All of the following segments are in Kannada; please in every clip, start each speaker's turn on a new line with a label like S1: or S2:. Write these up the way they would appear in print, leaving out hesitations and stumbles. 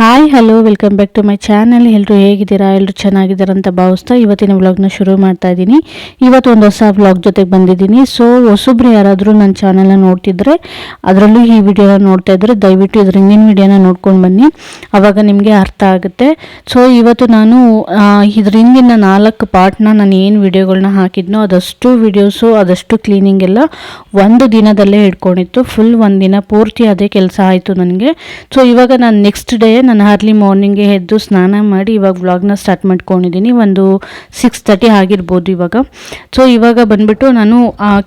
S1: Hi hello welcome back to my channel. ಎಲ್ಲರೂ ಹೇಗಿದ್ದೀರಾ? ಎಲ್ಲರೂ ಚೆನ್ನಾಗಿದ್ದೀರಾ ಅಂತ ಭಾವಿಸ್ತಾ ಇವತ್ತಿನ ವ್ಲಾಗ್ನ ಶುರು ಮಾಡ್ತಾ ಇದ್ದೀನಿ. ಇವತ್ತು ಒಂದು ಹೊಸ ವ್ಲಾಗ್ ಜೊತೆಗೆ ಬಂದಿದ್ದೀನಿ. ಸೊ ಹೊಸಬ್ರು ಯಾರಾದರೂ ನನ್ನ ಚಾನಲ್ನ ನೋಡ್ತಿದ್ರೆ, ಅದರಲ್ಲೂ ಈ ವಿಡಿಯೋನ ನೋಡ್ತಾ ಇದ್ದರೆ ದಯವಿಟ್ಟು ಇದ್ರ ಹಿಂದಿನ ವಿಡಿಯೋನ ನೋಡ್ಕೊಂಡು ಬನ್ನಿ, ಆವಾಗ ನಿಮಗೆ ಅರ್ಥ ಆಗುತ್ತೆ. ಸೊ ಇವತ್ತು ನಾನು ಇದ್ರ ಹಿಂದಿನ 4 ಪಾರ್ಟ್ನ ನಾನು ಏನು ವಿಡಿಯೋಗಳನ್ನ ಹಾಕಿದ್ನೋ ಅದಷ್ಟು ವಿಡಿಯೋಸು ಅದಷ್ಟು ಕ್ಲೀನಿಂಗ್ ಎಲ್ಲ ಒಂದು ದಿನದಲ್ಲೇ ಹಿಡ್ಕೊಂಡಿತ್ತು. ಫುಲ್ ಒಂದು ದಿನ ಪೂರ್ತಿ ಅದೇ ಕೆಲಸ ಆಯಿತು ನನಗೆ. ಸೊ ಇವಾಗ ನಾನು ನೆಕ್ಸ್ಟ್ ಡೇ ನಾನು ಅರ್ಲಿ ಮಾರ್ನಿಂಗ್ಗೆ ಎದ್ದು ಸ್ನಾನ ಮಾಡಿ ಇವಾಗ ವ್ಲಾಗ್ನ ಸ್ಟಾರ್ಟ್ ಮಾಡ್ಕೊಂಡಿದ್ದೀನಿ. ಒಂದು 6:30 ಆಗಿರ್ಬೋದು ಇವಾಗ. ಸೊ ಇವಾಗ ಬಂದುಬಿಟ್ಟು ನಾನು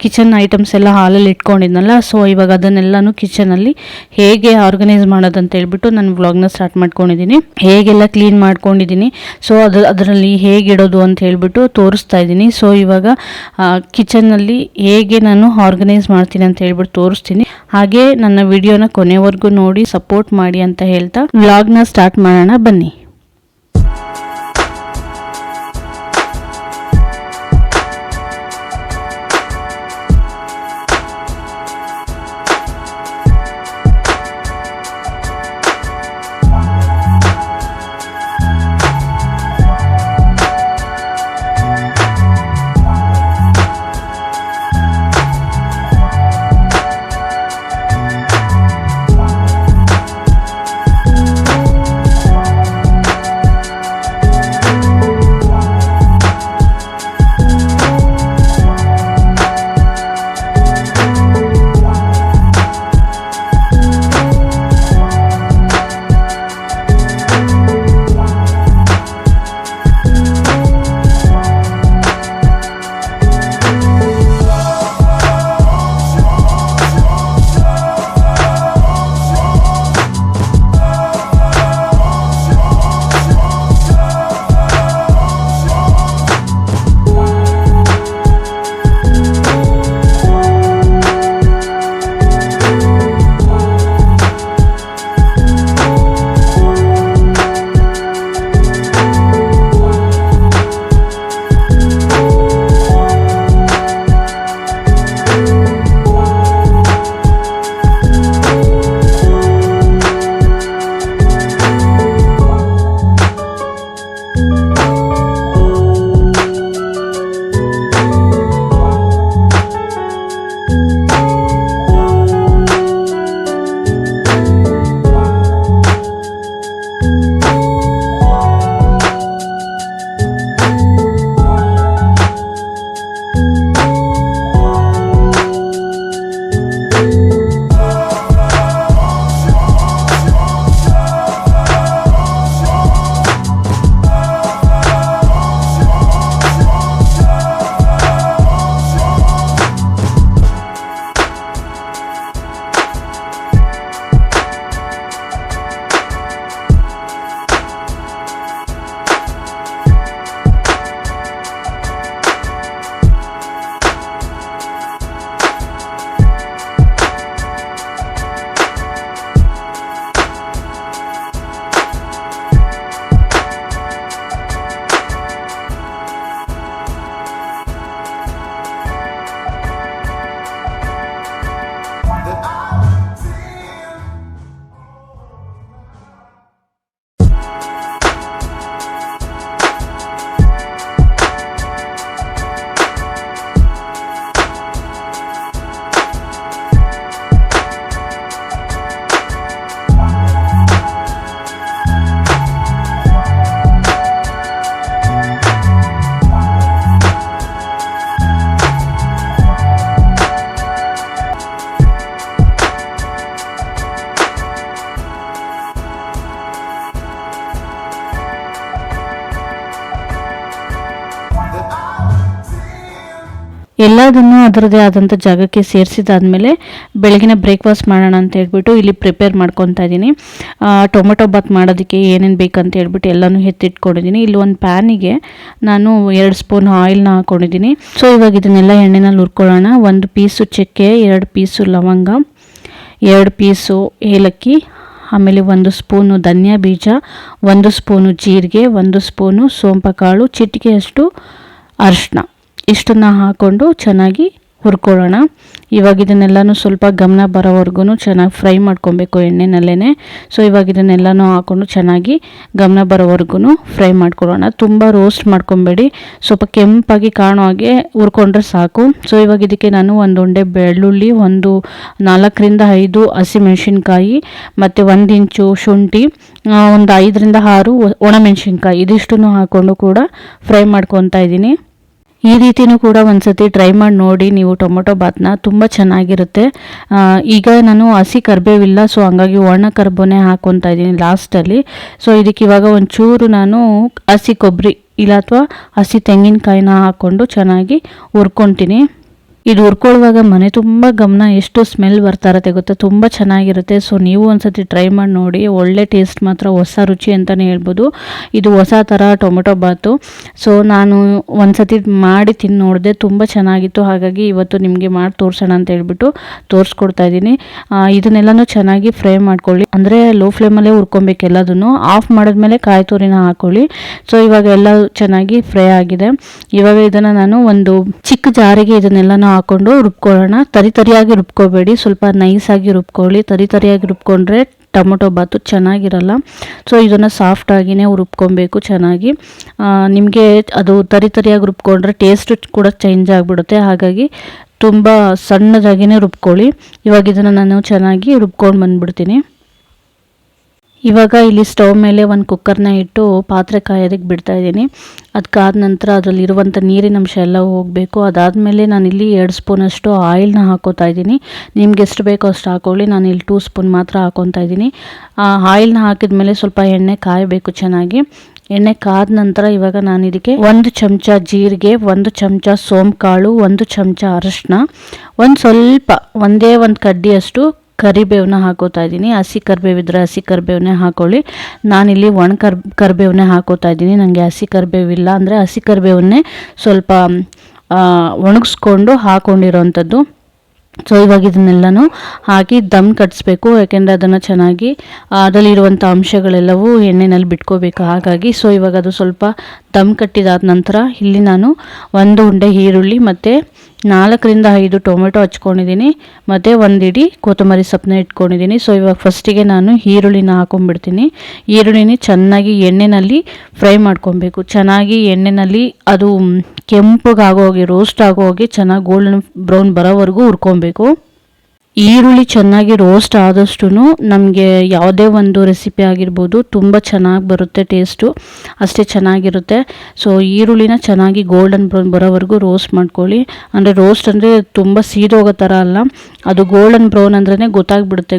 S1: ಕಿಚನ್ ಐಟಮ್ಸ್ ಎಲ್ಲ ಹಾಲಲ್ಲಿ ಇಟ್ಕೊಂಡಿದ್ನಲ್ಲ, ಸೊ ಇವಾಗ ಅದನ್ನೆಲ್ಲನೂ ಕಿಚನಲ್ಲಿ ಹೇಗೆ ಆರ್ಗನೈಸ್ ಮಾಡೋದಂತ ಹೇಳ್ಬಿಟ್ಟು ನಾನು ವ್ಲಾಗ್ನ ಸ್ಟಾರ್ಟ್ ಮಾಡ್ಕೊಂಡಿದ್ದೀನಿ. ಹೇಗೆಲ್ಲ ಕ್ಲೀನ್ ಮಾಡ್ಕೊಂಡಿದ್ದೀನಿ, ಸೊ ಅದರಲ್ಲಿ ಹೇಗಿಡೋದು ಅಂತ ಹೇಳ್ಬಿಟ್ಟು ತೋರಿಸ್ತಾ ಇದ್ದೀನಿ. ಸೊ ಇವಾಗ ಕಿಚನ್ನಲ್ಲಿ ಹೇಗೆ ನಾನು ಆರ್ಗನೈಸ್ ಮಾಡ್ತೀನಿ ಅಂತ ಹೇಳ್ಬಿಟ್ಟು ತೋರಿಸ್ತೀನಿ. ಹಾಗೆ ನನ್ನ ವಿಡಿಯೋನ ಕೊನೆವರೆಗೂ ನೋಡಿ ಸಪೋರ್ಟ್ ಮಾಡಿ ಅಂತ ಹೇಳ್ತಾ ವ್ಲಾಗ್ನ ಸ್ಟಾರ್ಟ್ ಮಾಡೋಣ ಬನ್ನಿ. ಎಲ್ಲದನ್ನು ಅದರದೇ ಆದಂಥ ಜಾಗಕ್ಕೆ ಸೇರಿಸಿದಾದ್ಮೇಲೆ ಬೆಳಗಿನ ಬ್ರೇಕ್ಫಾಸ್ಟ್ ಮಾಡೋಣ ಅಂತ ಹೇಳ್ಬಿಟ್ಟು ಇಲ್ಲಿ ಪ್ರಿಪೇರ್ ಮಾಡ್ಕೊತಾ ಇದ್ದೀನಿ. ಟೊಮೊಟೊ ಬಾತ್ ಮಾಡೋದಕ್ಕೆ ಏನೇನು ಬೇಕಂತ ಹೇಳ್ಬಿಟ್ಟು ಎಲ್ಲನೂ ಎತ್ತಿಟ್ಕೊಂಡಿದ್ದೀನಿ. ಇಲ್ಲಿ ಒಂದು ಪ್ಯಾನಿಗೆ ನಾನು 2 ಸ್ಪೂನ್ ಆಯಿಲ್ನ ಹಾಕ್ಕೊಂಡಿದ್ದೀನಿ. ಸೊ ಇವಾಗ ಇದನ್ನೆಲ್ಲ ಎಣ್ಣೆನಲ್ಲಿ ಹುರ್ಕೊಳ್ಳೋಣ. 1 ಪೀಸು ಚಕ್ಕೆ, 2 ಪೀಸು ಲವಂಗ, 2 ಪೀಸು ಏಲಕ್ಕಿ, ಆಮೇಲೆ 1 ಸ್ಪೂನು ಧನಿಯಾ ಬೀಜ, 1 ಸ್ಪೂನು ಜೀರಿಗೆ, 1 ಸ್ಪೂನು ಸೋಂಪು ಕಾಳು, ಚಿಟಿಕೆಯಷ್ಟು ಅರಿಶಿನ, ಇಷ್ಟನ್ನು ಹಾಕ್ಕೊಂಡು ಚೆನ್ನಾಗಿ ಹುರ್ಕೊಳ್ಳೋಣ. ಇವಾಗ ಇದನ್ನೆಲ್ಲನೂ ಸ್ವಲ್ಪ ಗಮನ ಬರೋವರೆಗೂ ಚೆನ್ನಾಗಿ ಫ್ರೈ ಮಾಡ್ಕೊಬೇಕು ಎಣ್ಣೆನಲ್ಲೇ. ಸೊ ಇವಾಗ ಇದನ್ನೆಲ್ಲನೂ ಹಾಕ್ಕೊಂಡು ಚೆನ್ನಾಗಿ ಗಮನ ಬರೋವರೆಗೂ ಫ್ರೈ ಮಾಡ್ಕೊಳ್ಳೋಣ. ತುಂಬ ರೋಸ್ಟ್ ಮಾಡ್ಕೊಬೇಡಿ, ಸ್ವಲ್ಪ ಕೆಂಪಾಗಿ ಕಾಣೋ ಹಾಗೆ ಹುರ್ಕೊಂಡ್ರೆ ಸಾಕು. ಸೊ ಇವಾಗ ಇದಕ್ಕೆ ನಾನು ಒಂದು ಉಂಡೆ ಬೆಳ್ಳುಳ್ಳಿ, ಒಂದು 4-5 ಹಸಿಮೆಣಸಿನ್ಕಾಯಿ ಮತ್ತು 1 ಇಂಚು ಶುಂಠಿ, ಒಂದು 5-6 ಒಣಮೆಣಸಿನ್ಕಾಯಿ ಇದಿಷ್ಟನ್ನು ಹಾಕ್ಕೊಂಡು ಕೂಡ ಫ್ರೈ ಮಾಡ್ಕೊತಾ ಇದ್ದೀನಿ. ಈ ರೀತಿಯೂ ಕೂಡ ಒಂದ್ಸತಿ ಟ್ರೈ ಮಾಡಿ ನೋಡಿ ನೀವು ಟೊಮೊಟೊ ಬಾತ್ನ, ತುಂಬ ಚೆನ್ನಾಗಿರುತ್ತೆ. ಈಗ ನಾನು ಹಸಿ ಕರಿಬೇವಿಲ್ಲ, ಸೊ ಹಂಗಾಗಿ ಒಣ ಕರಿಬೇವನ್ನೇ ಹಾಕ್ಕೊತಾ ಇದ್ದೀನಿ ಲಾಸ್ಟಲ್ಲಿ. ಸೊ ಇದಕ್ಕೆ ಇವಾಗ ಒಂಚೂರು ನಾನು ಹಸಿ ಕೊಬ್ಬರಿ ಇಲ್ಲ ಅಥವಾ ಹಸಿ ತೆಂಗಿನಕಾಯಿನ ಹಾಕ್ಕೊಂಡು ಚೆನ್ನಾಗಿ ಹುರ್ಕೊತೀನಿ. ಇದು ಹುರ್ಕೊಳ್ಳುವಾಗ ಮನೆ ತುಂಬ ಗಮನ ಎಷ್ಟು ಸ್ಮೆಲ್ ಬರ್ತಾ ಇರುತ್ತೆ ಗೊತ್ತಾ, ತುಂಬ ಚೆನ್ನಾಗಿರುತ್ತೆ. ಸೊ ನೀವು ಒಂದ್ಸತಿ ಟ್ರೈ ಮಾಡಿ ನೋಡಿ, ಒಳ್ಳೆ ಟೇಸ್ಟ್, ಮಾತ್ರ ಹೊಸ ರುಚಿ ಅಂತಲೇ ಹೇಳ್ಬೋದು. ಇದು ಹೊಸ ಥರ ಟೊಮೊಟೊ ಬಾತು. ಸೊ ನಾನು ಒಂದ್ಸತಿ ಮಾಡಿ ತಿಂದು ನೋಡಿದೆ, ತುಂಬ ಚೆನ್ನಾಗಿತ್ತು. ಹಾಗಾಗಿ ಇವತ್ತು ನಿಮಗೆ ಮಾಡಿ ತೋರಿಸೋಣ ಅಂತ ಹೇಳ್ಬಿಟ್ಟು ತೋರಿಸ್ಕೊಡ್ತಾ ಇದ್ದೀನಿ. ಇದನ್ನೆಲ್ಲನೂ ಚೆನ್ನಾಗಿ ಫ್ರೈ ಮಾಡ್ಕೊಳ್ಳಿ, ಅಂದರೆ ಲೋ ಫ್ಲೇಮಲ್ಲೇ ಹುರ್ಕೊಬೇಕು ಎಲ್ಲದನ್ನು. ಆಫ್ ಮಾಡಿದ್ಮೇಲೆ ಕಾಯಿ ತುರಿನ ಹಾಕ್ಕೊಳ್ಳಿ. ಸೊ ಇವಾಗ ಎಲ್ಲ ಚೆನ್ನಾಗಿ ಫ್ರೈ ಆಗಿದೆ. ಇವಾಗ ಇದನ್ನು ನಾನು ಒಂದು ಚಿಕ್ಕ ಜಾರಿಗೆ ಇದನ್ನೆಲ್ಲನೂ ಹಾಕೊಂಡು ರುಬ್ಕೊಳ್ಳೋಣ. ತರಿಯಾಗಿ ರುಬ್ಕೋಬೇಡಿ, ಸ್ವಲ್ಪ ನೈಸಾಗಿ ರುಬ್ಕೊಳ್ಳಿ. ತರಿಯಾಗಿ ರುಬ್ಕೊಂಡ್ರೆ ಟೊಮೊಟೊ ಬಾತು ಚೆನ್ನಾಗಿರಲ್ಲ. ಸೊ ಇದನ್ನು ಸಾಫ್ಟಾಗಿಯೇ ರುಬ್ಕೊಬೇಕು ಚೆನ್ನಾಗಿ. ನಿಮಗೆ ಅದು ತರಿಯಾಗಿ ರುಬ್ಕೊಂಡ್ರೆ ಟೇಸ್ಟ್ ಕೂಡ ಚೇಂಜ್ ಆಗಿಬಿಡುತ್ತೆ. ಹಾಗಾಗಿ ತುಂಬ ಸಣ್ಣದಾಗಿಯೇ ರುಬ್ಕೊಳ್ಳಿ. ಇವಾಗ ಇದನ್ನು ನಾನು ಚೆನ್ನಾಗಿ ರುಬ್ಕೊಂಡು ಬಂದುಬಿಡ್ತೀನಿ. ಇವಾಗ ಇಲ್ಲಿ ಸ್ಟವ್ ಮೇಲೆ ಒಂದು ಕುಕ್ಕರ್ನ ಇಟ್ಟು ಪಾತ್ರೆ ಕಾಯೋದಕ್ಕೆ ಬಿಡ್ತಾ ಇದ್ದೀನಿ. ಅದಕ್ಕಾದ ನಂತರ ಅದರಲ್ಲಿರುವಂಥ ನೀರಿನ ಅಂಶ ಎಲ್ಲ ಹೋಗಬೇಕು. ಅದಾದಮೇಲೆ ನಾನಿಲ್ಲಿ 2 ಸ್ಪೂನಷ್ಟು ಆಯಿಲ್ನ ಹಾಕೋತಾ ಇದ್ದೀನಿ. ನಿಮ್ಗೆ ಎಷ್ಟು ಬೇಕೋ ಅಷ್ಟು ಹಾಕೊಳ್ಳಿ. ನಾನು ಇಲ್ಲಿ 2 ಸ್ಪೂನ್ ಮಾತ್ರ ಹಾಕೊತಾ ಇದ್ದೀನಿ. ಆಯಿಲ್ನ ಹಾಕಿದ್ಮೇಲೆ ಸ್ವಲ್ಪ ಎಣ್ಣೆ ಕಾಯಬೇಕು ಚೆನ್ನಾಗಿ. ಎಣ್ಣೆ ಕಾದ ನಂತರ ಇವಾಗ ನಾನು ಇದಕ್ಕೆ 1 ಚಮಚ ಜೀರಿಗೆ, 1 ಚಮಚ ಸೋಂಪು, 1 ಚಮಚ ಅರಶಿನ, ಒಂದೇ ಒಂದು ಕಡ್ಡಿಯಷ್ಟು ಕರಿಬೇವನ್ನ ಹಾಕೋತಾ ಇದ್ದೀನಿ. ಹಸಿ ಕರಿಬೇವಿದ್ರೆ ಹಸಿ ಕರಿಬೇವನ್ನೇ ಹಾಕೊಳ್ಳಿ. ನಾನಿಲ್ಲಿ ಒಣ ಕರಿಬೇವನ್ನೇ ಹಾಕೋತಾ ಇದ್ದೀನಿ. ನನಗೆ ಹಸಿ ಕರಿಬೇವಿಲ್ಲ, ಅಂದರೆ ಹಸಿ ಕರಿಬೇವನ್ನೇ ಸ್ವಲ್ಪ ಒಣಗಿಸ್ಕೊಂಡು ಹಾಕೊಂಡಿರೋವಂಥದ್ದು. ಸೊ ಇವಾಗ ಇದನ್ನೆಲ್ಲನೂ ಹಾಕಿ ದಮ್ ಕಟ್ಟಿಸ್ಬೇಕು, ಯಾಕೆಂದರೆ ಅದನ್ನು ಚೆನ್ನಾಗಿ ಅದರಲ್ಲಿರುವಂಥ ಅಂಶಗಳೆಲ್ಲವೂ ಎಣ್ಣೆಯಲ್ಲಿ ಬಿಟ್ಕೋಬೇಕು. ಹಾಗಾಗಿ ಸೊ ಇವಾಗ ಅದು ಸ್ವಲ್ಪ ದಮ್ ಕಟ್ಟಿದಾದ ನಂತರ ಇಲ್ಲಿ ನಾನು 1 ಉಂಡೆ ಈರುಳ್ಳಿ ಮತ್ತು 4-5 ಟೊಮೆಟೊ ಹಚ್ಕೊಂಡಿದ್ದೀನಿ, ಮತ್ತು 1 ಇಡಿ ಕೊತ್ತಂಬರಿ ಸೊಪ್ಪನ್ನ ಇಟ್ಕೊಂಡಿದ್ದೀನಿ. ಸೊ ಇವಾಗ ಫಸ್ಟಿಗೆ ನಾನು ಈರುಳ್ಳಿನ ಹಾಕೊಂಡ್ಬಿಡ್ತೀನಿ. ಈರುಳ್ಳಿನ ಚೆನ್ನಾಗಿ ಎಣ್ಣೆಯಲ್ಲಿ ಫ್ರೈ ಮಾಡ್ಕೊಬೇಕು. ಚೆನ್ನಾಗಿ ಎಣ್ಣೆಯಲ್ಲಿ ಅದು ಕೆಂಪಗಾಗೋಗಿ ರೋಸ್ಟ್ ಆಗೋಗಿ ಚೆನ್ನಾಗಿ ಗೋಲ್ಡನ್ ಬ್ರೌನ್ ಬರೋವರೆಗೂ ಹುರ್ಕೊಬೇಕು. ಈರುಳ್ಳಿ ಚೆನ್ನಾಗಿ ರೋಸ್ಟ್ ಆದಷ್ಟು ನಮಗೆ ಯಾವುದೇ ಒಂದು ರೆಸಿಪಿ ಆಗಿರ್ಬೋದು ತುಂಬ ಚೆನ್ನಾಗಿ ಬರುತ್ತೆ, ಟೇಸ್ಟು ಅಷ್ಟೇ ಚೆನ್ನಾಗಿರುತ್ತೆ. ಸೊ ಈರುಳ್ಳಿನ ಚೆನ್ನಾಗಿ ಗೋಲ್ಡನ್ ಬ್ರೌನ್ ಬರೋವರೆಗೂ ರೋಸ್ಟ್ ಮಾಡ್ಕೊಳ್ಳಿ. ಅಂದರೆ ರೋಸ್ಟ್ ಅಂದರೆ ತುಂಬ ಸೀದೋಗೋ ಥರ ಅಲ್ಲ, ಅದು ಗೋಲ್ಡನ್ ಬ್ರೌನ್ ಅಂದ್ರೇ ಗೊತ್ತಾಗ್ಬಿಡುತ್ತೆ,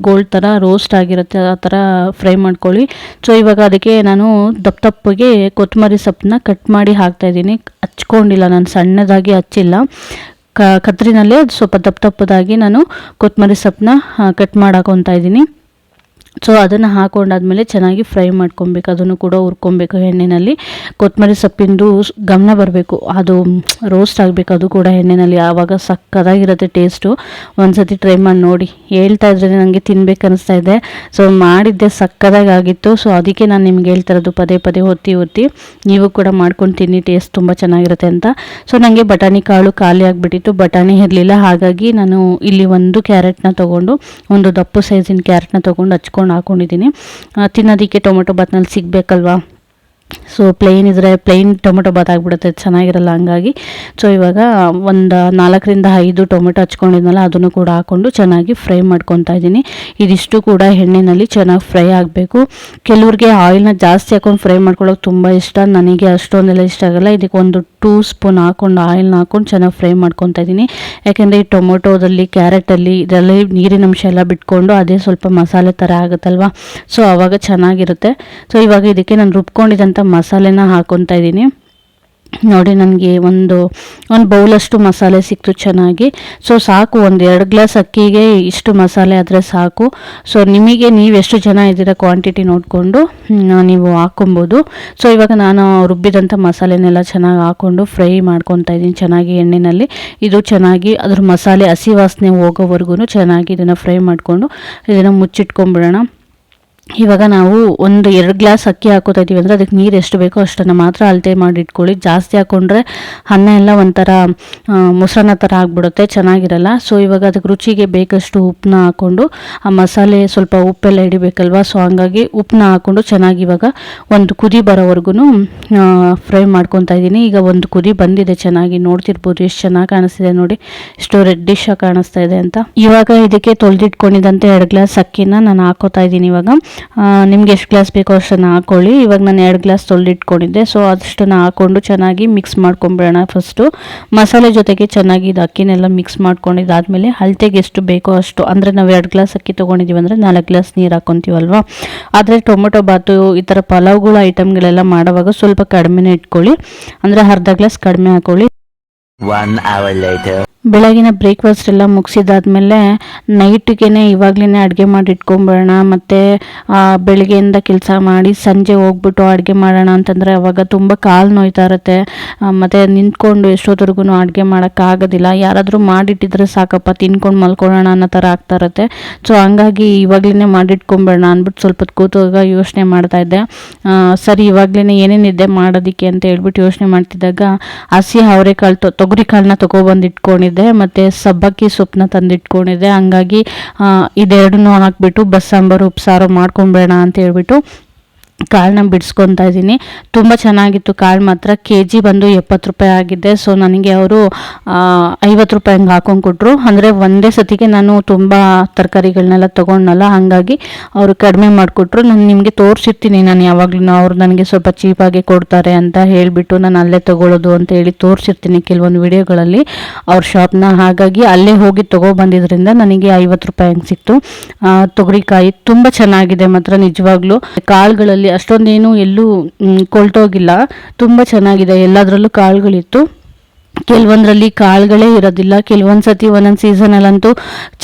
S1: ಗೋಲ್ಡ್ ಥರ ರೋಸ್ಟ್ ಆಗಿರುತ್ತೆ, ಆ ಥರ ಫ್ರೈ ಮಾಡ್ಕೊಳ್ಳಿ. ಸೊ ಇವಾಗ ಅದಕ್ಕೆ ನಾನು ದಪ್ಪಗೆ ಕೊತ್ತಂಬರಿ ಸೊಪ್ಪನ್ನ ಕಟ್ ಮಾಡಿ ಹಾಕ್ತಾಯಿದ್ದೀನಿ. ಹಚ್ಕೊಂಡಿಲ್ಲ, ನಾನು ಸಣ್ಣದಾಗಿ ಹಚ್ಚಿಲ್ಲ, ಕತ್ರಿನಲ್ಲೇ ಸ್ವಲ್ಪ ದಪ್ಪದಾಗಿ ನಾನು ಕೊತ್ತಂಬರಿ ಸೊಪ್ಪನ್ನ ಕಟ್ ಮಾಡಾಕೊತಾ ಇದ್ದೀನಿ. ಸೊ ಅದನ್ನು ಹಾಕೊಂಡಾದ್ಮೇಲೆ ಚೆನ್ನಾಗಿ ಫ್ರೈ ಮಾಡ್ಕೊಬೇಕು, ಅದನ್ನು ಕೂಡ ಹುರ್ಕೊಬೇಕು ಎಣ್ಣೆಯಲ್ಲಿ. ಕೊತ್ತಂಬರಿ ಸೊಪ್ಪಿಂದು ಗಮನ ಬರಬೇಕು, ಅದು ರೋಸ್ಟ್ ಆಗಬೇಕು, ಅದು ಕೂಡ ಎಣ್ಣೆಯಲ್ಲಿ. ಆವಾಗ ಸಕ್ಕದಾಗಿರುತ್ತೆ ಟೇಸ್ಟು. ಒಂದ್ಸತಿ ಟ್ರೈ ಮಾಡಿ ನೋಡಿ. ಹೇಳ್ತಾ ಇದ್ರೆ ನನಗೆ ತಿನ್ಬೇಕು ಅನಿಸ್ತಾ ಇದೆ. ಸೊ ಮಾಡಿದ್ದೆ ಸಕ್ಕದಾಗಿತ್ತು. ಸೊ ಅದಕ್ಕೆ ನಾನು ನಿಮ್ಗೆ ಹೇಳ್ತಾ ಇರೋದು ಪದೇ ಒತ್ತಿ ನೀವು ಕೂಡ ಮಾಡ್ಕೊಂಡು ತಿನ್ನಿ, ಟೇಸ್ಟ್ ತುಂಬ ಚೆನ್ನಾಗಿರುತ್ತೆ ಅಂತ. ಸೊ ನನಗೆ ಬಟಾಣಿ ಕಾಳು ಖಾಲಿ ಆಗಿಬಿಟ್ಟಿತ್ತು, ಬಟಾಣಿ ಇರಲಿಲ್ಲ. ಹಾಗಾಗಿ ನಾನು ಇಲ್ಲಿ 1 ಕ್ಯಾರೆಟ್ನ ತೊಗೊಂಡು, ಒಂದು ದಪ್ಪ ಸೈಜಿನ ಕ್ಯಾರೆಟ್ನ ತೊಗೊಂಡು ಹಚ್ಕೊಂಡು ಹಾಕೊಂಡಿದ್ದೀನಿ. ತಿನ್ನೋದಕ್ಕೆ ಟೊಮೊಟೊ ಬಾತ್ನಲ್ಲಿ ಸಿಗಬೇಕಲ್ವಾ. ಸೊ ಪ್ಲೈನ್ ಟೊಮೊಟೊ ಬಾತ್ ಆಗಿಬಿಡುತ್ತೆ, ಚೆನ್ನಾಗಿರಲ್ಲ. ಹಂಗಾಗಿ ಸೊ ಇವಾಗ ಒಂದು 4-5 ಟೊಮೆಟೊ ಹಚ್ಕೊಂಡಿದ್ನಲ್ಲ ಅದನ್ನು ಕೂಡ ಹಾಕ್ಕೊಂಡು ಚೆನ್ನಾಗಿ ಫ್ರೈ ಮಾಡ್ಕೊತಾ ಇದ್ದೀನಿ. ಇದಿಷ್ಟು ಕೂಡ ಎಣ್ಣೆಯಲ್ಲಿ ಚೆನ್ನಾಗಿ ಫ್ರೈ ಆಗಬೇಕು. ಕೆಲವ್ರಿಗೆ ಆಯಿಲ್ನ ಜಾಸ್ತಿ ಹಾಕೊಂಡು ಫ್ರೈ ಮಾಡ್ಕೊಳ್ಳೋಕೆ ತುಂಬ ಇಷ್ಟ, ನನಗೆ ಅಷ್ಟೊಂದೆಲ್ಲ ಇಷ್ಟ ಆಗಲ್ಲ. ಇದಕ್ಕೆ ಒಂದು 2 ಸ್ಪೂನ್ ಹಾಕ್ಕೊಂಡು ಆಯಿಲ್ನ ಹಾಕ್ಕೊಂಡು ಚೆನ್ನಾಗಿ ಫ್ರೈ ಮಾಡ್ಕೊತಾ ಇದ್ದೀನಿ. ಯಾಕೆಂದರೆ ಈ ಟೊಮೊಟೊದಲ್ಲಿ, ಕ್ಯಾರೆಟಲ್ಲಿ ಇದರಲ್ಲಿ ನೀರಿನ ಅಂಶ ಎಲ್ಲ ಬಿಟ್ಕೊಂಡು ಅದೇ ಸ್ವಲ್ಪ ಮಸಾಲೆ ಥರ ಆಗುತ್ತಲ್ವ. ಸೊ ಆವಾಗ ಚೆನ್ನಾಗಿರುತ್ತೆ. ಸೊ ಇವಾಗ ಇದಕ್ಕೆ ನಾನು ರುಬ್ಕೊಂಡಿದ್ದಂಥ ಮಸಾಲೆನ ಹಾಕ್ಕೊತಾ ಇದ್ದೀನಿ. ನೋಡಿ, ನನಗೆ ಒಂದು ಬೌಲಷ್ಟು ಮಸಾಲೆ ಸಿಕ್ತು ಚೆನ್ನಾಗಿ. ಸೊ ಸಾಕು, 1-2 ಗ್ಲಾಸ್ ಅಕ್ಕಿಗೆ ಇಷ್ಟು ಮಸಾಲೆ ಆದರೆ ಸಾಕು. ಸೊ ನೀವು ಎಷ್ಟು ಜನ ಇದ್ದೀರಾ ಕ್ವಾಂಟಿಟಿ ನೋಡಿಕೊಂಡು ನೀವು ಹಾಕ್ಕೊಬೋದು. ಸೊ ಇವಾಗ ನಾನು ರುಬ್ಬಿದಂಥ ಮಸಾಲೆನೆಲ್ಲ ಚೆನ್ನಾಗಿ ಹಾಕ್ಕೊಂಡು ಫ್ರೈ ಮಾಡ್ಕೊತಾ ಇದ್ದೀನಿ ಚೆನ್ನಾಗಿ ಎಣ್ಣೆಯಲ್ಲಿ. ಇದು ಚೆನ್ನಾಗಿ ಅದ್ರ ಮಸಾಲೆ ಹಸಿ ವಾಸನೆ ಹೋಗೋವರೆಗೂ ಚೆನ್ನಾಗಿ ಇದನ್ನು ಫ್ರೈ ಮಾಡಿಕೊಂಡು ಇದನ್ನು ಮುಚ್ಚಿಟ್ಕೊಂಡ್ಬಿಡೋಣ. ಇವಾಗ ನಾವು 1-2 ಗ್ಲಾಸ್ ಅಕ್ಕಿ ಹಾಕೋತಾ ಇದ್ದೀವಿ ಅಂದರೆ ಅದಕ್ಕೆ ನೀರು ಎಷ್ಟು ಬೇಕೋ ಅಷ್ಟನ್ನು ಮಾತ್ರ ಅಳತೆ ಮಾಡಿ ಇಟ್ಕೊಳ್ಳಿ. ಜಾಸ್ತಿ ಹಾಕ್ಕೊಂಡ್ರೆ ಅನ್ನ ಎಲ್ಲ ಒಂಥರ ಮೊಸರನ್ನ ಥರ ಆಗಿಬಿಡುತ್ತೆ, ಚೆನ್ನಾಗಿರಲ್ಲ. ಸೊ ಇವಾಗ ಅದಕ್ಕೆ ರುಚಿಗೆ ಬೇಕಷ್ಟು ಉಪ್ಪನ್ನ ಹಾಕ್ಕೊಂಡು ಆ ಮಸಾಲೆ ಸ್ವಲ್ಪ ಉಪ್ಪೆಲ್ಲ ಹಿಡಿಬೇಕಲ್ವ, ಸೊ ಹಂಗಾಗಿ ಉಪ್ಪನ್ನ ಹಾಕ್ಕೊಂಡು ಚೆನ್ನಾಗಿ ಇವಾಗ ಒಂದು ಕುದಿ ಬರೋವರೆಗೂ ಫ್ರೈ ಮಾಡ್ಕೊತಾ ಇದ್ದೀನಿ. ಈಗ ಒಂದು ಕುದಿ ಬಂದಿದೆ, ಚೆನ್ನಾಗಿ ನೋಡ್ತಿರ್ಬೋದು ಎಷ್ಟು ಚೆನ್ನಾಗಿ ಕಾಣಿಸ್ತಿದೆ ನೋಡಿ, ಎಷ್ಟು ರೆಡ್ಡಿಶ್ ಆಗಿ ಕಾಣಿಸ್ತಾ ಇದೆ ಅಂತ. ಇವಾಗ ಇದಕ್ಕೆ ತೊಳೆದಿಟ್ಕೊಂಡಿದ್ದಂತೆ 2 ಗ್ಲಾಸ್ ಅಕ್ಕಿನ ನಾನು ಹಾಕೋತಾ ಇದ್ದೀನಿ. ಇವಾಗ ನಿಮ್ಗೆ ಎಷ್ಟು ಗ್ಲಾಸ್ ಬೇಕೋ ಅಷ್ಟನ್ನು ಹಾಕೊಳ್ಳಿ. ಇವಾಗ ನಾನು 2 ಗ್ಲಾಸ್ ತೊಳೆದಿಟ್ಕೊಂಡಿದ್ದೆ, ಸೊ ಅಷ್ಟನ್ನು ಹಾಕ್ಕೊಂಡು ಚೆನ್ನಾಗಿ ಮಿಕ್ಸ್ ಮಾಡ್ಕೊಂಬಿಡೋಣ. ಫಸ್ಟು ಮಸಾಲೆ ಜೊತೆಗೆ ಚೆನ್ನಾಗಿ ಇದು ಅಕ್ಕಿನೆಲ್ಲ ಮಿಕ್ಸ್ ಮಾಡ್ಕೊಂಡಿದ್ದಾದಮೇಲೆ ಅಳತೆಗೆ ಎಷ್ಟು ಬೇಕೋ ಅಷ್ಟು, ಅಂದರೆ ನಾವು 2 ಗ್ಲಾಸ್ ಅಕ್ಕಿ ತೊಗೊಂಡಿದ್ದೀವಿ ಅಂದರೆ 4 ಗ್ಲಾಸ್ ನೀರು ಹಾಕ್ಕೊತೀವಲ್ವ. ಆದರೆ ಟೊಮೊಟೊ ಬಾತು ಈ ಥರ ಪಲಾವ್ಗಳ ಐಟಮ್ಗಳೆಲ್ಲ ಮಾಡುವಾಗ ಸ್ವಲ್ಪ ಕಡಿಮೆನೇ ಇಟ್ಕೊಳ್ಳಿ, ಅಂದರೆ ಅರ್ಧ ಗ್ಲಾಸ್ ಕಡಿಮೆ ಹಾಕೊಳ್ಳಿ.
S2: 1 hour later.
S1: ಬೆಳಗಿನ ಬ್ರೇಕ್ಫಾಸ್ಟ್ ಎಲ್ಲ ಮುಗಿಸಿದಾದ್ಮೇಲೆ ನೈಟಿಗೆ ಇವಾಗಲೇ ಅಡುಗೆ ಮಾಡಿ ಇಟ್ಕೊಂಬಿಡೋಣ. ಮತ್ತು ಬೆಳಗ್ಗೆಯಿಂದ ಕೆಲಸ ಮಾಡಿ ಸಂಜೆ ಹೋಗ್ಬಿಟ್ಟು ಅಡುಗೆ ಮಾಡೋಣ ಅಂತಂದರೆ ಅವಾಗ ತುಂಬ ಕಾಲು ನೋಯ್ತಾ ಇರುತ್ತೆ, ಮತ್ತು ನಿಂತ್ಕೊಂಡು ಎಷ್ಟೊತ್ತವರೆಗೂ ಅಡುಗೆ ಮಾಡೋಕ್ಕಾಗೋದಿಲ್ಲ. ಯಾರಾದರೂ ಮಾಡಿಟ್ಟಿದ್ರೆ ಸಾಕಪ್ಪ ತಿನ್ಕೊಂಡು ಮಲ್ಕೊಳ್ಳೋಣ ಅನ್ನೋ ಥರ ಆಗ್ತಾ ಇರುತ್ತೆ. ಸೊ ಹಂಗಾಗಿ ಇವಾಗಲೇ ಮಾಡಿಟ್ಕೊಂಬಿಡೋಣ ಅಂದ್ಬಿಟ್ಟು ಸ್ವಲ್ಪ ಕೂತಾಗ ಯೋಚನೆ ಮಾಡ್ತಾಯಿದ್ದೆ. ಸರಿ ಇವಾಗಲೇ ಏನೇನಿದೆ ಮಾಡೋದಕ್ಕೆ ಅಂತ ಹೇಳ್ಬಿಟ್ಟು ಯೋಚನೆ ಮಾಡ್ತಿದ್ದಾಗ ಹಸಿ ಅವರೆಕಾಳು ತೊಗರಿ ಕಾಳನ್ನ ತೊಗೊಬಂದು ಇಟ್ಕೊಂಡಿದ್ದೆ, ಮತ್ತು ಸಬ್ಬಕ್ಕಿ ಸೊಪ್ಪನ್ನ ತಂದಿಟ್ಕೊಂಡಿದ್ದೆ. ಹಂಗಾಗಿ ಇದೆರಡನ್ನೂ ಹಾಕ್ಬಿಟ್ಟು ಬಸ್ಸಾಂಬಾರು ಉಪ್ಸಾರು ಮಾಡ್ಕೊಂಬೇಡ ಅಂತ ಹೇಳ್ಬಿಟ್ಟು ಕಾಳನ್ನ ಬಿಡಿಸ್ಕೊತಾ ಇದ್ದೀನಿ. ತುಂಬ ಚೆನ್ನಾಗಿತ್ತು ಕಾಳು ಮಾತ್ರ. ಕೆಜಿ ಬಂದು 70 ರೂಪಾಯಿ ಆಗಿದೆ. ಸೊ ನನಗೆ ಅವರು 50 ರೂಪಾಯಿ ಹಂಗೆ ಹಾಕೊಂಡು ಕೊಟ್ಟರು. ಅಂದರೆ ಒಂದೇ ಸತಿಗೆ ನಾನು ತುಂಬ ತರಕಾರಿಗಳನ್ನೆಲ್ಲ ತೊಗೊಂಡನಲ್ಲ, ಹಾಗಾಗಿ ಅವರು ಕಡಿಮೆ ಮಾಡಿಕೊಟ್ರು. ನಾನು ನಿಮಗೆ ತೋರಿಸಿರ್ತೀನಿ, ನಾನು ಯಾವಾಗಲೂ ಅವರು ನನಗೆ ಸ್ವಲ್ಪ ಚೀಪಾಗಿ ಕೊಡ್ತಾರೆ ಅಂತ ಹೇಳಿಬಿಟ್ಟು ನಾನು ಅಲ್ಲೇ ತೊಗೊಳ್ಳೋದು ಅಂತ ಹೇಳಿ ತೋರಿಸಿರ್ತೀನಿ ಕೆಲವೊಂದು ವಿಡಿಯೋಗಳಲ್ಲಿ ಅವ್ರ ಶಾಪ್ನ. ಹಾಗಾಗಿ ಅಲ್ಲೇ ಹೋಗಿ ತೊಗೊಬಂದಿದ್ರಿಂದ ನನಗೆ 50 ರೂಪಾಯಿ ಹಂಗೆ ಸಿಕ್ತು. ತೊಗರಿಕಾಯಿ ತುಂಬ ಚೆನ್ನಾಗಿದೆ ಮಾತ್ರ ನಿಜವಾಗ್ಲೂ. ಕಾಳುಗಳಲ್ಲಿ ಅಷ್ಟೊಂದೇನು ಎಲ್ಲೂ ಕೊಳ್ತೋಗಿಲ್ಲ, ತುಂಬ ಚೆನ್ನಾಗಿದೆ. ಎಲ್ಲದರಲ್ಲೂ ಕಾಳುಗಳಿತ್ತು, ಕೆಲವೊಂದರಲ್ಲಿ ಕಾಳುಗಳೇ ಇರೋದಿಲ್ಲ. ಕೆಲವೊಂದು ಸತಿ ಒಂದೊಂದು ಸೀಸನಲ್ಲಂತೂ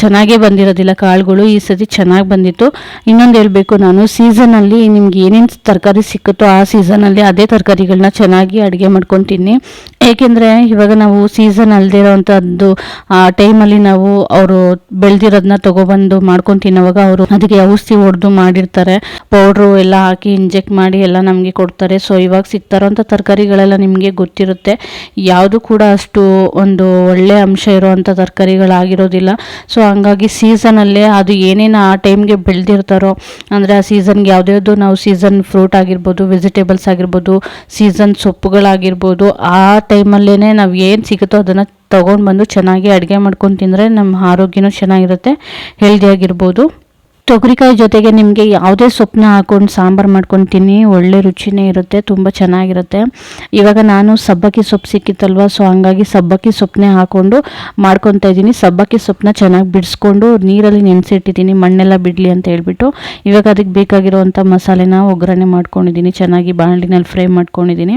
S1: ಚೆನ್ನಾಗೇ ಬಂದಿರೋದಿಲ್ಲ ಕಾಳುಗಳು. ಈ ಸತಿ ಚೆನ್ನಾಗಿ ಬಂದಿತ್ತು. ಇನ್ನೊಂದು ಹೇಳಬೇಕು, ನಾನು ಸೀಸನಲ್ಲಿ ನಿಮ್ಗೆ ಏನೇನು ತರಕಾರಿ ಸಿಕ್ಕುತ್ತೋ ಆ ಸೀಸನಲ್ಲಿ ಅದೇ ತರಕಾರಿಗಳನ್ನ ಚೆನ್ನಾಗಿ ಅಡುಗೆ ಮಾಡ್ಕೊತೀನಿ. ಏಕೆಂದರೆ ಇವಾಗ ನಾವು ಸೀಸನ್ ಅಲ್ಲದೆ ಇರೋವಂಥದ್ದು ಟೈಮಲ್ಲಿ ನಾವು ಅವರು ಬೆಳೆದಿರೋದನ್ನ ತೊಗೊಬಂದು ಮಾಡ್ಕೊಂಡು ತಿನ್ನೋವಾಗ ಅವರು ಅದಕ್ಕೆ ಔಷಧಿ ಹೊಡೆದು ಮಾಡಿರ್ತಾರೆ, ಪೌಡ್ರು ಎಲ್ಲ ಹಾಕಿ ಇಂಜೆಕ್ಟ್ ಮಾಡಿ ಎಲ್ಲ ನಮಗೆ ಕೊಡ್ತಾರೆ. ಸೊ ಇವಾಗ ಸಿಗ್ತಾರೋಂಥ ತರಕಾರಿಗಳೆಲ್ಲ ನಿಮಗೆ ಗೊತ್ತಿರುತ್ತೆ, ಯಾವುದು ಕೂಡ ಅಷ್ಟು ಒಂದು ಒಳ್ಳೆ ಅಂಶ ಇರುವಂಥ ತರಕಾರಿಗಳಾಗಿರೋದಿಲ್ಲ. ಸೊ ಹಂಗಾಗಿ ಸೀಸನಲ್ಲೇ ಅದು ಏನೇನು ಆ ಟೈಮ್ಗೆ ಬೆಳೆದಿರ್ತಾರೋ, ಅಂದರೆ ಆ ಸೀಸನ್ಗೆ ಯಾವುದ್ಯಾವುದು ನಾವು ಸೀಸನ್ ಫ್ರೂಟ್ ಆಗಿರ್ಬೋದು, ವೆಜಿಟೇಬಲ್ಸ್ ಆಗಿರ್ಬೋದು, ಸೀಸನ್ ಸೊಪ್ಪುಗಳಾಗಿರ್ಬೋದು, ಆ ಟೈಮಲ್ಲೇ ನಾವು ಏನು ಸಿಗುತ್ತೋ ಅದನ್ನು ತೊಗೊಂಡು ಬಂದು ಚೆನ್ನಾಗಿ ಅಡುಗೆ ಮಾಡ್ಕೊಂಡು ತಿಂದರೆ ನಮ್ಮ ಆರೋಗ್ಯನೂ ಚೆನ್ನಾಗಿರುತ್ತೆ, ಹೆಲ್ದಿಯಾಗಿರ್ಬೋದು. ತೊಗರಿಕಾಯಿ ಜೊತೆಗೆ ನಿಮಗೆ ಯಾವುದೇ ಸೊಪ್ಪನ್ನ ಹಾಕೊಂಡು ಸಾಂಬಾರು ಮಾಡ್ಕೊತೀನಿ, ಒಳ್ಳೆ ರುಚಿನೇ ಇರುತ್ತೆ, ತುಂಬ ಚೆನ್ನಾಗಿರುತ್ತೆ. ಇವಾಗ ನಾನು ಸಬ್ಬಕ್ಕಿ ಸೊಪ್ಪು ಸಿಕ್ಕಿತ್ತಲ್ವ, ಸೊ ಹಂಗಾಗಿ ಸಬ್ಬಕ್ಕಿ ಸೊಪ್ಪನ್ನೇ ಹಾಕ್ಕೊಂಡು ಮಾಡ್ಕೊತಾ ಇದ್ದೀನಿ. ಸಬ್ಬಕ್ಕಿ ಸೊಪ್ಪನ್ನ ಚೆನ್ನಾಗಿ ಬಿಡಿಸ್ಕೊಂಡು ನೀರಲ್ಲಿ ನೆನೆಸಿಟ್ಟಿದ್ದೀನಿ, ಮಣ್ಣೆಲ್ಲ ಬಿಡಲಿ ಅಂತ ಹೇಳ್ಬಿಟ್ಟು. ಇವಾಗ ಅದಕ್ಕೆ ಬೇಕಾಗಿರುವಂಥ ಮಸಾಲೆನ ಒಗ್ಗರಣೆ ಮಾಡ್ಕೊಂಡಿದ್ದೀನಿ, ಚೆನ್ನಾಗಿ ಬಾಣಲಿನಲ್ಲಿ ಫ್ರೈ ಮಾಡ್ಕೊಂಡಿದ್ದೀನಿ.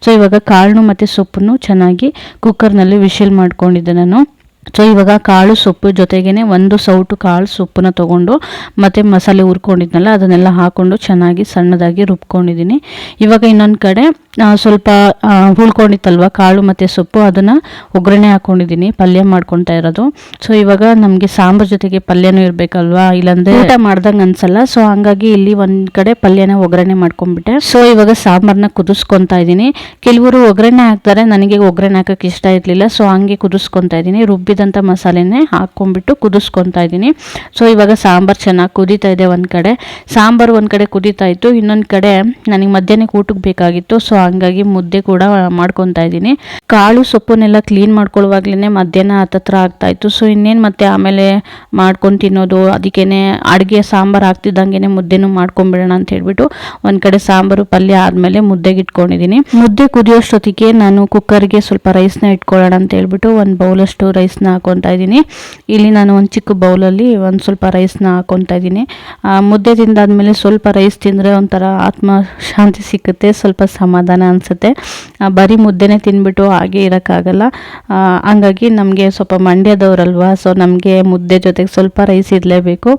S1: ಸೊ ಇವಾಗ ಕಾಳನ್ನು ಮತ್ತು ಸೊಪ್ಪನ್ನು ಚೆನ್ನಾಗಿ ಕುಕ್ಕರ್ನಲ್ಲಿ ವಿಶಿಲ್ ಮಾಡ್ಕೊಂಡಿದ್ದೆ ನಾನು. ಸೊ ಇವಾಗ ಕಾಳು ಸೊಪ್ಪು ಜೊತೆಗೇ ಒಂದು ಸೌಟು ಕಾಳು ಸೊಪ್ಪನ್ನ ತೊಗೊಂಡು ಮತ್ತು ಮಸಾಲೆ ಹುರ್ಕೊಂಡಿದ್ನಲ್ಲ ಅದನ್ನೆಲ್ಲ ಹಾಕ್ಕೊಂಡು ಚೆನ್ನಾಗಿ ಸಣ್ಣದಾಗಿ ರುಬ್ಕೊಂಡಿದ್ದೀನಿ. ಇವಾಗ ಇನ್ನೊಂದು ಕಡೆ ಸ್ವಲ್ಪ ಹುಳ್ಕೊಂಡಿತ್ತಲ್ವ ಕಾಳು ಮತ್ತು ಸೊಪ್ಪು, ಅದನ್ನು ಒಗ್ಗರಣೆ ಹಾಕ್ಕೊಂಡಿದ್ದೀನಿ, ಪಲ್ಯ ಮಾಡ್ಕೊತಾ ಇರೋದು. ಸೊ ಇವಾಗ ನಮಗೆ ಸಾಂಬಾರು ಜೊತೆಗೆ ಪಲ್ಯನೂ ಇರಬೇಕಲ್ವಾ, ಇಲ್ಲಾಂದರೆ ಊಟ ಮಾಡ್ದಂಗೆ ಅನ್ಸಲ್ಲ. ಸೊ ಹಂಗಾಗಿ ಇಲ್ಲಿ ಒಂದು ಕಡೆ ಪಲ್ಯನ ಒಗ್ಗರಣೆ ಮಾಡ್ಕೊಂಡ್ಬಿಟ್ಟೆ. ಸೊ ಇವಾಗ ಸಾಂಬಾರನ್ನ ಕುದಿಸ್ಕೊತಾ ಇದ್ದೀನಿ. ಕೆಲವರು ಒಗ್ಗರಣೆ ಹಾಕ್ತಾರೆ, ನನಗೆ ಒಗ್ಗರಣೆ ಹಾಕೋಕ್ಕೆ ಇಷ್ಟ ಇರಲಿಲ್ಲ, ಸೊ ಹಂಗೆ ಕುದಿಸ್ಕೊತಾ ಇದ್ದೀನಿ. ರುಬ್ಬಿದಂಥ ಮಸಾಲೆನೇ ಹಾಕ್ಕೊಂಡ್ಬಿಟ್ಟು ಕುದಿಸ್ಕೊತಾ ಇದ್ದೀನಿ. ಸೊ ಇವಾಗ ಸಾಂಬಾರು ಚೆನ್ನಾಗಿ ಕುದೀತಾ ಇದೆ. ಒಂದು ಕಡೆ ಸಾಂಬಾರು ಒಂದು ಕಡೆ ಕುದೀತಾ ಇತ್ತು, ಇನ್ನೊಂದು ಕಡೆ ನನಗೆ ಮಧ್ಯಾಹ್ನಕ್ಕೆ ಊಟಕ್ಕೆ ಬೇಕಾಗಿತ್ತು. ಸೊ ಹಂಗಾಗಿ ಮುದ್ದೆ ಕೂಡ ಮಾಡ್ಕೊತಾ ಇದ್ದೀನಿ. ಕಾಳು ಸೊಪ್ಪನ್ನೆಲ್ಲ ಕ್ಲೀನ್ ಮಾಡ್ಕೊಳ್ಳುವಾಗ್ಲೇ ಮಧ್ಯಾಹ್ನ ಹತ್ತತ್ರ ಆಗ್ತಾಯಿತ್ತು. ಸೊ ಇನ್ನೇನು ಮತ್ತೆ ಆಮೇಲೆ ಮಾಡ್ಕೊಂಡು ತಿನ್ನೋದು, ಅದಕ್ಕೇನೆ ಅಡುಗೆ ಸಾಂಬಾರು ಹಾಕ್ತಿದ್ದಂಗೆ ಮುದ್ದೆನೂ ಮಾಡ್ಕೊಂಬಿಡೋಣ ಅಂತ ಹೇಳ್ಬಿಟ್ಟು ಒಂದು ಕಡೆ ಸಾಂಬಾರು ಪಲ್ಯ ಆದಮೇಲೆ ಮುದ್ದೆಗೆ ಇಟ್ಕೊಂಡಿದ್ದೀನಿ. ಮುದ್ದೆ ಕುದಿಯೋಷ್ಟೊತ್ತಿಗೆ ನಾನು ಕುಕ್ಕರ್ಗೆ ಸ್ವಲ್ಪ ರೈಸ್ನ ಇಟ್ಕೊಳ್ಳೋಣ ಅಂತ ಹೇಳ್ಬಿಟ್ಟು ಒಂದು ಬೌಲಷ್ಟು ರೈಸ್ನ ಹಾಕ್ಕೊತಾ ಇದ್ದೀನಿ. ಇಲ್ಲಿ ನಾನು ಒಂದು ಚಿಕ್ಕ ಬೌಲಲ್ಲಿ ಒಂದು ಸ್ವಲ್ಪ ರೈಸ್ನ ಹಾಕ್ಕೊತಾ ಇದ್ದೀನಿ. ಮುದ್ದೆ ತಿಂದಾದ್ಮೇಲೆ ಸ್ವಲ್ಪ ರೈಸ್ ತಿಂದರೆ ಒಂಥರ ಆತ್ಮ ಶಾಂತಿ ಸಿಕ್ಕುತ್ತೆ, ಸ್ವಲ್ಪ ಸಮಾಧಾನ ಅನಿಸುತ್ತೆ. ಬರೀ ಮುದ್ದೆನೇ ತಿಂದ್ಬಿಟ್ಟು ಹಾಗೆ ಇರೋಕ್ಕಾಗಲ್ಲ. ಹಂಗಾಗಿ ನಮಗೆ ಸ್ವಲ್ಪ ಮಂಡ್ಯದವ್ರಲ್ವಾ, ಸೊ ನಮಗೆ ಮುದ್ದೆ ಜೊತೆಗೆ ಸ್ವಲ್ಪ ರೈಸ್ ಇರಲೇಬೇಕು.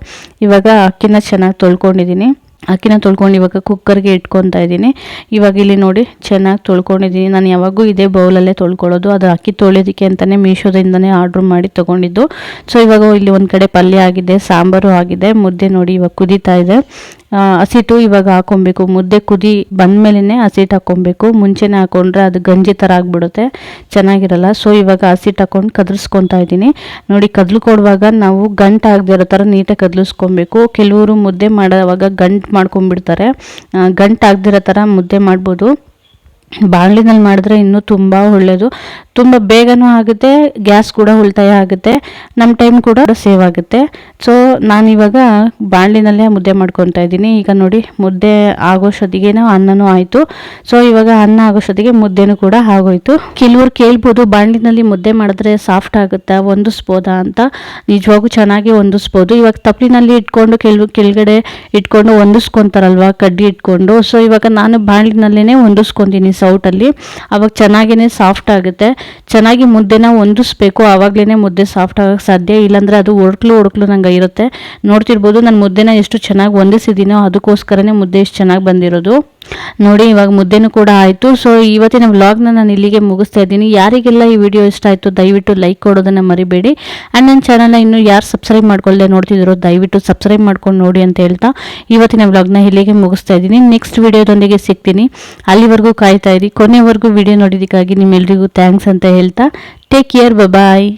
S1: ಇವಾಗ ಅಕ್ಕಿನ ಚೆನ್ನಾಗಿ ತೊಳ್ಕೊಂಡಿದ್ದೀನಿ. ಅಕ್ಕಿನ ತೊಳ್ಕೊಂಡು ಇವಾಗ ಕುಕ್ಕರ್ಗೆ ಇಟ್ಕೊತಾ ಇದ್ದೀನಿ. ಇವಾಗ ಇಲ್ಲಿ ನೋಡಿ ಚೆನ್ನಾಗಿ ತೊಳ್ಕೊಂಡಿದ್ದೀನಿ. ನಾನು ಯಾವಾಗೂ ಇದೇ ಬೌಲಲ್ಲೇ ತೊಳ್ಕೊಳ್ಳೋದು. ಅದು ಅಕ್ಕಿ ತೊಳೆಯೋದಕ್ಕೆ ಅಂತಲೇ ಮೀಶೋದಿಂದನೇ ಆರ್ಡ್ರ್ ಮಾಡಿ ತೊಗೊಂಡಿದ್ದು. ಸೊ ಇವಾಗ ಇಲ್ಲಿ ಒಂದು ಕಡೆ ಪಲ್ಯ ಆಗಿದೆ, ಸಾಂಬಾರು ಆಗಿದೆ, ಮುದ್ದೆ ನೋಡಿ ಇವಾಗ ಕುದೀತಾ ಇದೆ. ಹಸಿಟ್ಟು ಇವಾಗ ಹಾಕೊಬೇಕು. ಮುದ್ದೆ ಕುದಿ ಬಂದಮೇಲೆ ಹಸಿಟ್ಟು ಹಾಕ್ಕೊಬೇಕು. ಮುಂಚೆನೇ ಹಾಕೊಂಡ್ರೆ ಅದು ಗಂಜಿ ಥರ ಆಗಿಬಿಡುತ್ತೆ, ಚೆನ್ನಾಗಿರಲ್ಲ. ಸೊ ಇವಾಗ ಹಸಿಟ್ಟು ಹಾಕೊಂಡು ಕದಲಿಸ್ಕೊತಾ ಇದ್ದೀನಿ. ನೋಡಿ, ಕದಲ್ಕೊಡುವಾಗ ನಾವು ಗಂಟು ಆಗದೆ ಇರೋ ಥರ ನೀಟಾಗಿ ಕದಲಿಸ್ಕೊಬೇಕು. ಕೆಲವರು ಮುದ್ದೆ ಮಾಡೋವಾಗ ಗಂಟು ಮಾಡ್ಕೊಂಡ್ಬಿಡ್ತಾರೆ. ಗಂಟು ಆಗದಿರೋ ಥರ ಮುದ್ದೆ ಮಾಡ್ಬೋದು. ಬಾಣಲಿನಲ್ಲಿ ಮಾಡಿದ್ರೆ ಇನ್ನೂ ತುಂಬ ಒಳ್ಳೆಯದು, ತುಂಬ ಬೇಗನೂ ಆಗುತ್ತೆ, ಗ್ಯಾಸ್ ಕೂಡ ಉಳಿತಾಯ ಆಗುತ್ತೆ, ನಮ್ಮ ಟೈಮ್ ಕೂಡ ಸೇವ್ ಆಗುತ್ತೆ. ಸೊ ನಾನಿವಾಗ ಬಾಣಲಿನಲ್ಲೇ ಮುದ್ದೆ ಮಾಡ್ಕೊತಾ ಇದ್ದೀನಿ. ಈಗ ನೋಡಿ, ಮುದ್ದೆ ಆಗೋಷ್ಟೊತ್ತಿಗೇನೋ ಅನ್ನನೂ ಆಯಿತು. ಸೊ ಇವಾಗ ಅನ್ನ ಆಗೋಷ್ಟೊತ್ತಿಗೆ ಮುದ್ದೆನೂ ಕೂಡ ಆಗೋಯ್ತು. ಕೆಲವ್ರು ಕೇಳ್ಬೋದು, ಬಾಣಲಿನಲ್ಲಿ ಮುದ್ದೆ ಮಾಡಿದ್ರೆ ಸಾಫ್ಟ್ ಆಗುತ್ತಾ, ಹೊಂದಿಸ್ಬೋದಾ ಅಂತ. ನಿಜವಾಗೂ ಚೆನ್ನಾಗಿ ಹೊಂದಿಸ್ಬೋದು. ಇವಾಗ ತಪ್ಪಲಿನಲ್ಲಿ ಇಟ್ಕೊಂಡು ಕೆಳಗಡೆ ಇಟ್ಕೊಂಡು ಹೊಂದಿಸ್ಕೊತಾರಲ್ವ, ಕಡ್ಡಿ ಇಟ್ಕೊಂಡು. ಸೊ ಇವಾಗ ನಾನು ಬಾಣಲಿನಲ್ಲೇ ಹೊಂದಿಸ್ಕೊತೀನಿ ಸೌಟಲ್ಲಿ. ಅವಾಗ ಚೆನ್ನಾಗೇ ಸಾಫ್ಟ್ ಆಗುತ್ತೆ. ಚೆನ್ನಾಗಿ ಮುದ್ದೆನ ಹೊಂದಿಸ್ಬೇಕು, ಆವಾಗಲೇ ಮುದ್ದೆ ಸಾಫ್ಟ್ ಆಗೋಕ್ಕೆ ಸಾಧ್ಯ. ಇಲ್ಲಾಂದರೆ ಅದು ಒಡ್ಕ್ಲು ನಂಗೆ ಇರುತ್ತೆ. ನೋಡ್ತಿರ್ಬೋದು, ನಾನು ಮುದ್ದೆನ ಎಷ್ಟು ಚೆನ್ನಾಗಿ ಹೊಂದಿಸಿದ್ದೀನೋ ಅದಕ್ಕೋಸ್ಕರನೇ ಮುದ್ದೆ ಎಷ್ಟು ಚೆನ್ನಾಗಿ ಬಂದಿರೋದು. ನೋಡಿ, ಇವಾಗ ಮುದ್ದೆನೂ ಕೂಡ ಆಯಿತು. ಸೊ ಇವತ್ತಿನ ವ್ಲಾಗ್ನ ನಾನು ಇಲ್ಲಿಗೆ ಮುಗಿಸ್ತಾ ಇದ್ದೀನಿ. ಯಾರಿಗೆಲ್ಲ ಈ ವಿಡಿಯೋ ಇಷ್ಟ ಆಯಿತು ದಯವಿಟ್ಟು ಲೈಕ್ ಕೊಡೋದನ್ನು ಮರಿಬೇಡಿ. ಆ್ಯಂಡ್ ನನ್ನ ಚಾನಲ್ನ ಇನ್ನೂ ಯಾರು ಸಬ್ಸ್ಕ್ರೈಬ್ ಮಾಡ್ಕೊಳ್ಳದೆ ನೋಡ್ತಿದ್ದೀರೋ ದಯವಿಟ್ಟು ಸಬ್ಸ್ಕ್ರೈಬ್ ಮಾಡ್ಕೊಂಡು ನೋಡಿ ಅಂತ ಹೇಳ್ತಾ ಇವತ್ತಿನ ವ್ಲಾಗ್ನ ಇಲ್ಲಿಗೆ ಮುಗಿಸ್ತಾ ಇದ್ದೀನಿ. ನೆಕ್ಸ್ಟ್ ವಿಡಿಯೋದೊಂದಿಗೆ ಸಿಗ್ತೀನಿ. ಅಲ್ಲಿವರೆಗೂ ಕಾಯ್ತಾ ಇರಿ. ಕೊನೆವರೆಗೂ ವಿಡಿಯೋ ನೋಡಿದ್ದಕ್ಕಾಗಿ ನಿಮ್ಮೆಲ್ಲರಿಗೂ ಥ್ಯಾಂಕ್ಸ್ ಅಂತ ಹೇಳ್ತಾ ಟೇಕ್ ಕೇರ್, ಬಾಯ್.